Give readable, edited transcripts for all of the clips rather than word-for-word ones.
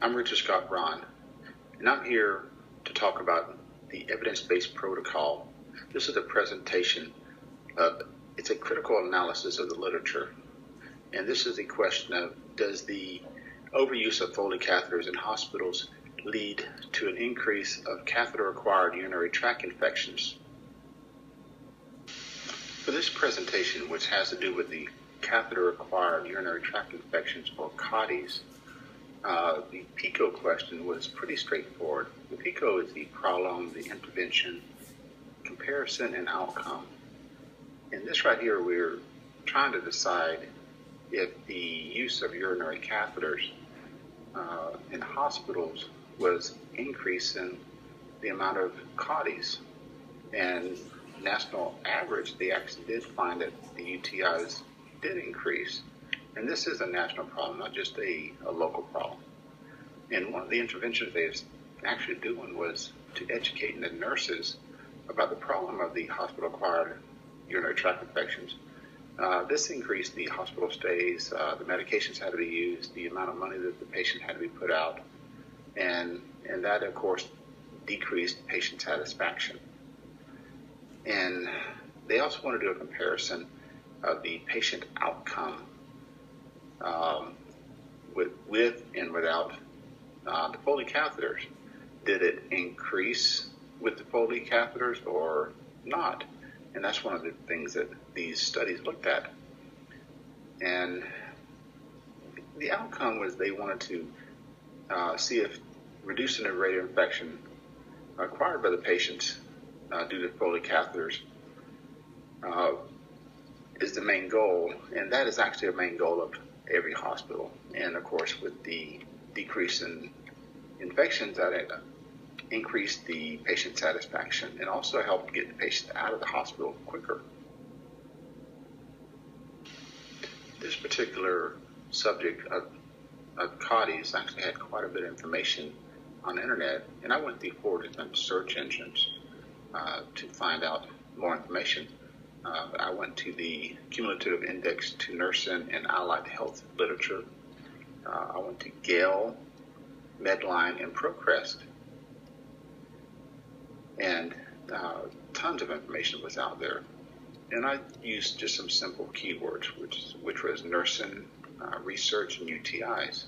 I'm Richard Scott Braun, and I'm here to talk about the evidence-based protocol. This is a presentation it's a critical analysis of the literature, and this is the question of, does the overuse of Foley catheters in hospitals lead to an increase of catheter-acquired urinary tract infections? For this presentation, which has to do with the catheter-acquired urinary tract infections, or CAUTIs, the PICO question was pretty straightforward. The PICO is the problem, the intervention, comparison, and outcome. In this right here, we're trying to decide if the use of urinary catheters in hospitals was increasing the amount of CAUTIs. And national average, they actually did find that the UTIs did increase. And this is a national problem, not just a local problem. And one of the interventions they was actually doing was to educate the nurses about the problem of the hospital-acquired urinary tract infections. This increased the hospital stays, the medications had to be used, the amount of money that the patient had to be put out, and that, of course, decreased patient satisfaction. And they also want to do a comparison of the patient outcome with and without the Foley catheters. Did it increase with the Foley catheters or not? And that's one of the things that these studies looked at. And the outcome was they wanted to see if reducing the rate of infection acquired by the patients due to Foley catheters is the main goal, and that is actually a main goal of every hospital. And of course, with the decrease in infections, that increased the patient satisfaction and also helped get the patient out of the hospital quicker. This particular subject of CAUTIs actually had quite a bit of information on the internet, and I went through 4 different search engines to find out more information. I went to the Cumulative Index to Nursing and Allied Health Literature. I went to Gale, Medline, and ProCrest. And tons of information was out there. And I used just some simple keywords, which was nursing, research, and UTIs.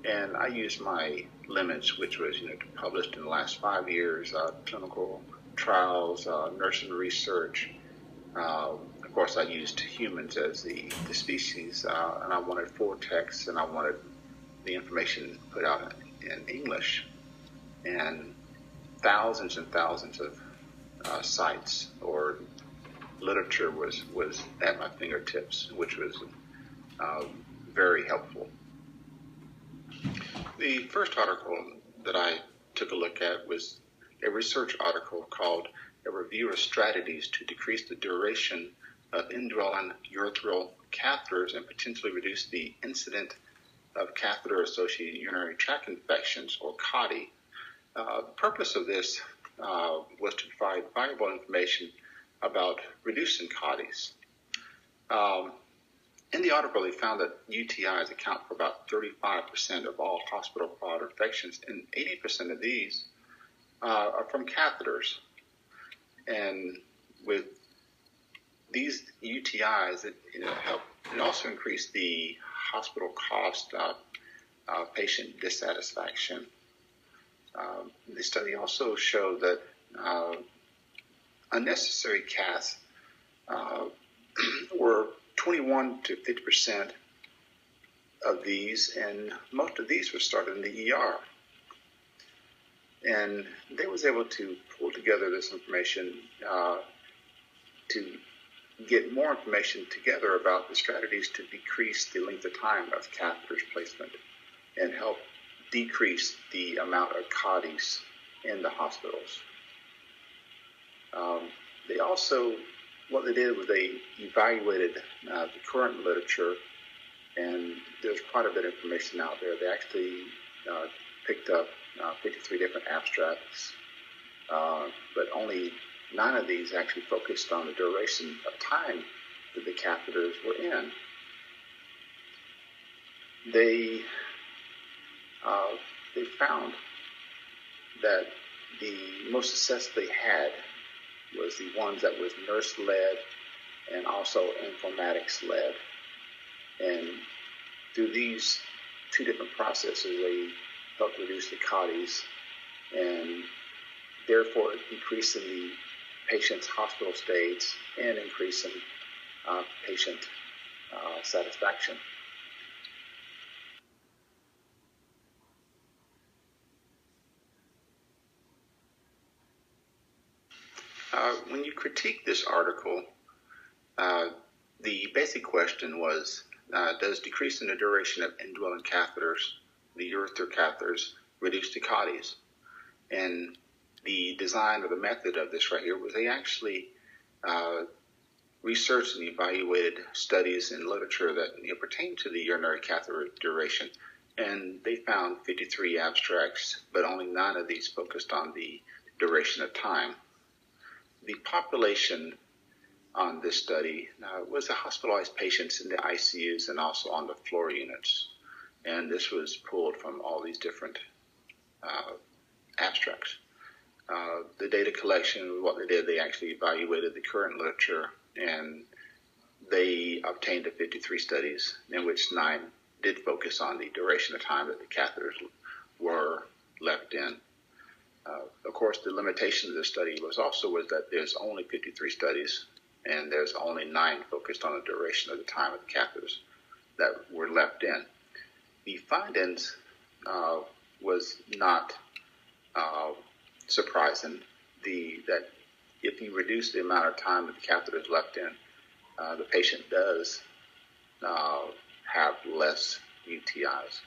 And I used my limits, which was published in the last 5 years, clinical trials, nursing research. Of course, I used humans as the species, and I wanted full text, and I wanted the information put out in English. And thousands and thousands of sites or literature was at my fingertips, which was very helpful. The first article that I took a look at was a research article called "A Review of Strategies to Decrease the Duration of Indwelling Urethral Catheters and Potentially Reduce the Incidence of Catheter-Associated Urinary Tract Infections," or CAUTI. The purpose of this was to provide valuable information about reducing CAUTIs. In the article, they found that UTIs account for about 35% of all hospital-acquired infections, and 80% of these are from catheters. And with these UTIs, it also increased the hospital cost, patient dissatisfaction. The study also showed that unnecessary caths were 21 to 50% of these, and most of these were started in the ER. And they was able to pull together this information to get more information together about the strategies to decrease the length of time of catheters placement and help decrease the amount of CAUTIs in the hospitals. They also, what they did was they evaluated the current literature, and there's quite a bit of information out there. They actually picked up 53 different abstracts, but only 9 of these actually focused on the duration of time that the catheters were in. They they found that the most success they had was the ones that was nurse-led and also informatics-led. And through these two different processes, they helped reduce the CAUTIs and therefore decreasing the patient's hospital stays and increasing patient satisfaction. When you critique this article, the basic question was, does decreasing the duration of indwelling catheters, the urethral catheters, reduce the CAUTIs? And the design or the method of this right here was they actually researched and evaluated studies and literature that pertain to the urinary catheter duration. And they found 53 abstracts, but only 9 of these focused on the duration of time. The population on this study was the hospitalized patients in the ICUs and also on the floor units. And this was pulled from all these different abstracts. The data collection, what they did, they actually evaluated the current literature, and they obtained the 53 studies, in which 9 did focus on the duration of time that the catheters were left in. Of course, the limitation of the study was that there's only 53 studies, and there's only 9 focused on the duration of the time of the catheters that were left in. The findings was not surprising. That if you reduce the amount of time that the catheter is left in, the patient does have less UTIs.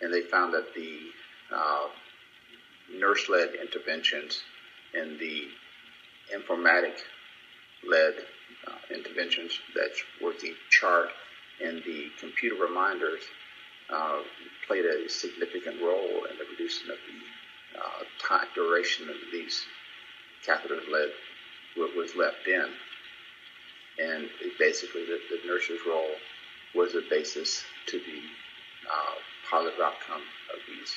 And they found that the nurse-led interventions and the informatic-led interventions, that's where the chart and the computer reminders played a significant role in the reducing of the time duration of these catheters-led what was left in. And basically the nurse's role was the basis to the positive outcome of these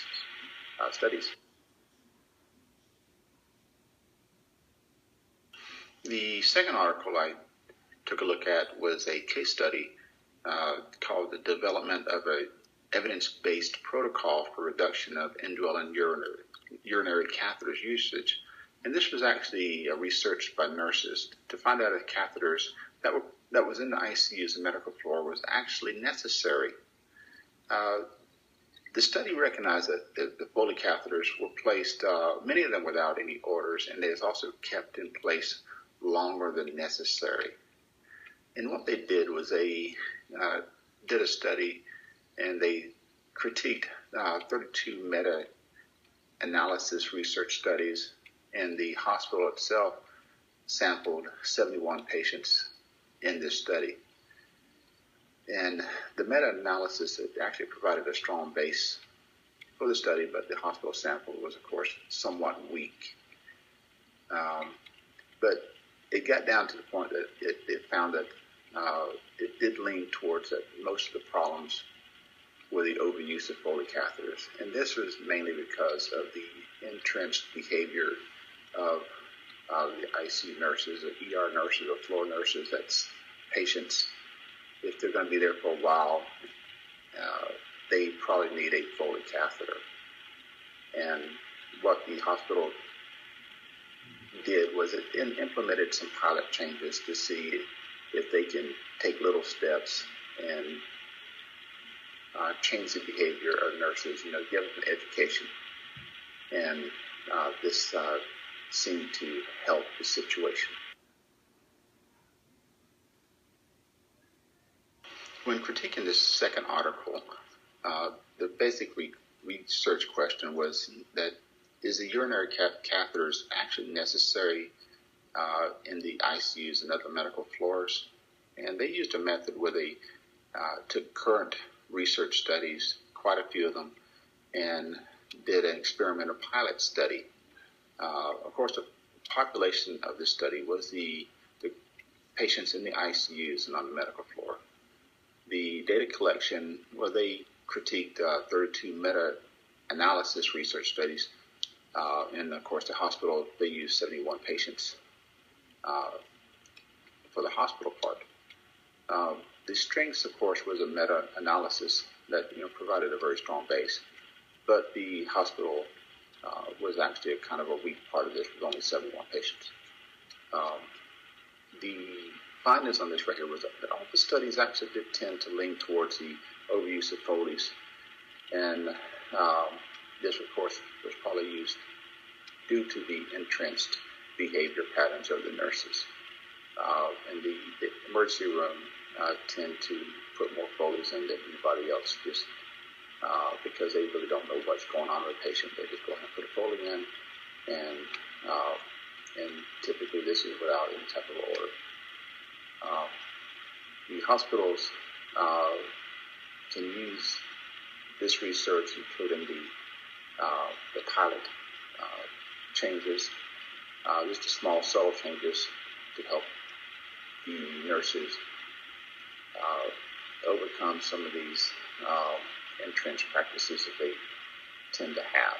studies. The second article I took a look at was a case study called The Development of an Evidence-Based Protocol for Reduction of Indwelling Urinary Catheters Usage. And this was actually researched by nurses to find out if catheters that was in the ICUs and medical floor was actually necessary. The study recognized that the Foley catheters were placed, many of them without any orders, and they was also kept in place longer than necessary. And what they did was they did a study, and they critiqued 32 meta-analysis research studies, and the hospital itself sampled 71 patients in this study. And the meta-analysis actually provided a strong base for the study, but the hospital sample was, of course, somewhat weak. But it got down to the point that it found that it did lean towards that most of the problems were the overuse of Foley catheters. And this was mainly because of the entrenched behavior of the ICU nurses, or ER nurses, or floor nurses. That's patients, if they're going to be there for a while, they probably need a Foley catheter. And what the hospital did was it implemented some pilot changes to see if they can take little steps and change the behavior of nurses, give them education. And this seemed to help the situation. When critiquing this second article, the basic research question was that is the urinary catheters actually necessary in the ICUs and other medical floors? And they used a method where they took current research studies, quite a few of them, and did an experimental pilot study. Of course, the population of this study was the patients in the ICUs and on the medical floor. The data collection, well, they critiqued 32 meta-analysis research studies. And of course, the hospital, they used 71 patients for the hospital part. The strengths, of course, was a meta-analysis that provided a very strong base, but the hospital was actually a kind of a weak part of this with only 71 patients. The findings on this right here was that all the studies actually did tend to lean towards the overuse of Foley's, and this, of course, was probably used due to the entrenched behavior patterns of the nurses. And the emergency room tend to put more Foley's in than anybody else, just because they really don't know what's going on with the patient. They just go ahead and put a Foley in, and typically this is without any type of order. The hospitals can use this research, including the pilot changes, just the small subtle changes to help the nurses overcome some of these entrenched practices that they tend to have.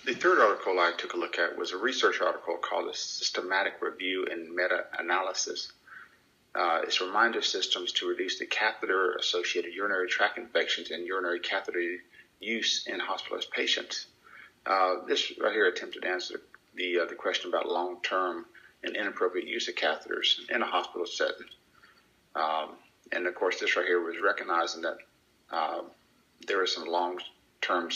The third article I took a look at was a research article called A Systematic Review and Meta-Analysis. It's reminder systems to reduce the catheter-associated urinary tract infections and urinary catheter use in hospitalized patients. This right here attempted to answer the question about long-term and inappropriate use of catheters in a hospital setting. And of course, this right here was recognizing that there are some long-term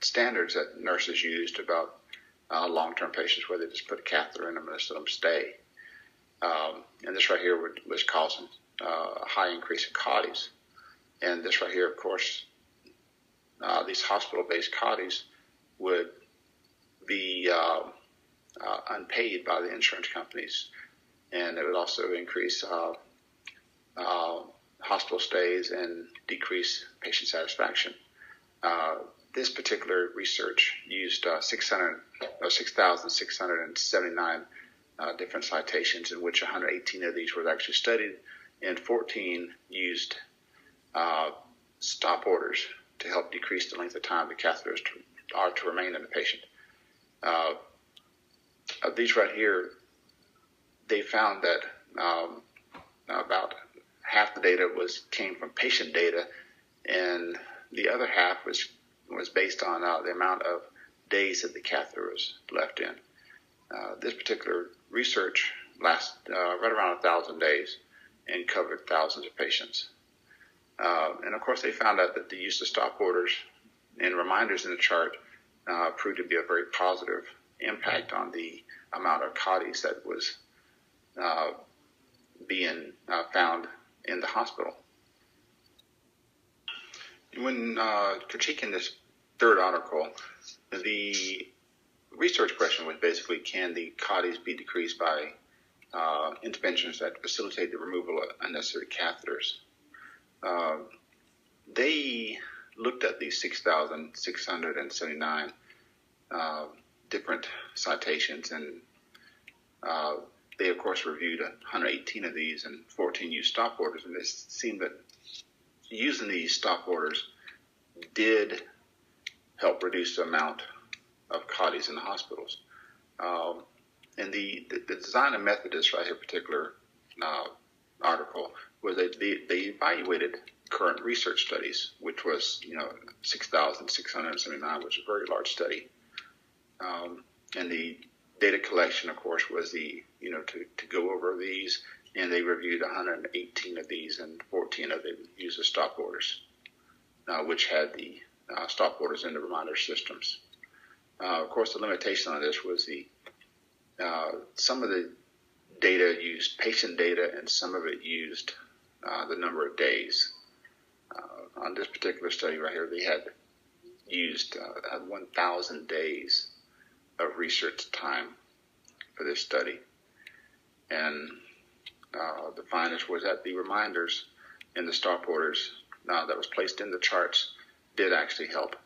standards that nurses used about long-term patients where they just put a catheter in them and just let them stay. And this right here was causing a high increase in CAUTIs. And this right here, of course, these hospital-based CAUTIs would be unpaid by the insurance companies. And it would also increase hospital stays and decrease patient satisfaction. This particular research used 6,679 different citations, in which 118 of these were actually studied, and 14 used stop orders to help decrease the length of time the catheters are to remain in the patient. Of these right here, they found that about half the data came from patient data, and the other half was based on the amount of days that the catheter was left in. This particular research lasted right around 1,000 days and covered thousands of patients. And of course, they found out that the use of stop orders and reminders in the chart proved to be a very positive impact on the amount of CAUTIs that was being found in the hospital. When critiquing this third article, the research question was basically, can the CAUTIs be decreased by interventions that facilitate the removal of unnecessary catheters? They looked at these 6,679 different citations, and they, of course, reviewed 118 of these, and 14 used stop orders, and it seemed that using these stop orders did help reduce the amount of CAUTIs in the hospitals. And the design and method of this right here particular article was they evaluated current research studies, which was 6,679, which is a very large study. And the data collection, of course, was to go over these, and they reviewed 118 of these, and 14 of them used stop orders, which had the stop orders in the reminder systems. Of course, the limitation on this was some of the data used patient data, and some of it used the number of days. On this particular study right here, they had used 1,000 days of research time for this study. And the findings was that the reminders and the stop orders that was placed in the charts did actually help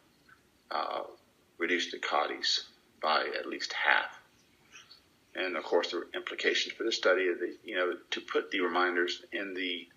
reduce the CAUTIs by at least half. And of course, the implications for this study are to put the reminders in the